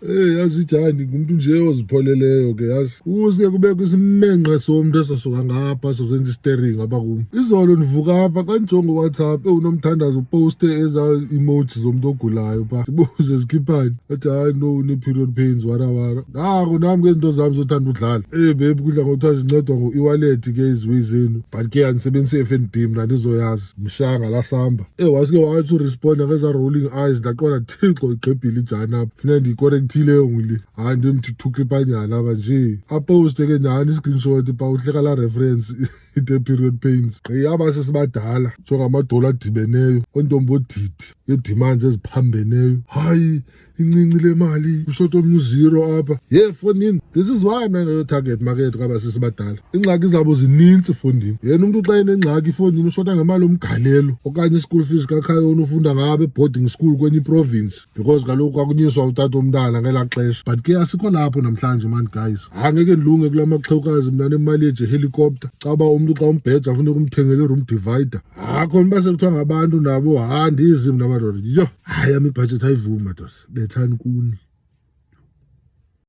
Yazi Jani ngumuntu nje ozipholeleyo ke yazi. Kuze kubekho isimenqa somuntu esasuka ngapha sozenza steering apha kum. Izolo nivuka apha kanjongo WhatsApp unomthandazo uposte eza emojis zomuntu ogulayo pha. Sibuze zikhiphani. Athi hayi no ne-period pains wara. Ngako nami ke izinto zami zothanda udlala. Babe kudla ngokuthiwa zincedwa ngo-e-wallet ke iziwe zenu. But ke anisebenzise FNB mina ndizoyazi. Mshanga lasamba. Wasike wathi uresponda ngeza rolling eyes ndaqonda Thixo igqebhile ijana apha. Funeka ndiyicorrectile nguli. Hayi ndimthi thuklipanyana apha nje. Aposte ke nyani i-screenshot pha uhleka la reference i-period pains. Aba sesibadala njengamadola adibeneyo ontombi odidi ngeedimands eziphambeneyo. Hayi incinci le mali kushota omnye uziro apha. Fonini this is why mna target market kwaba sesibadala. Ingxaki zabo zininzi efondini. Yena umuntu xa enengxaki efondini ushota ngemali omgalelo okanye i-school fees kakhayona ufunda ngabo e-boarding school kwenye iprovince because kaloku kwakunyiswa utata umntana ngelaa xesha. But ke asikho lapho namhlanje man guys. Angeke ndilunge kula maxhewukazi mna nemali yeje-helicopter caba umntu xa umbheja funeka umthengele i-room divider. Khona uba sekuthiwa ngabantu nabo ndizi mna madoda. Hayi ami ibhajethi ayivumi madoda. Bethani kuni.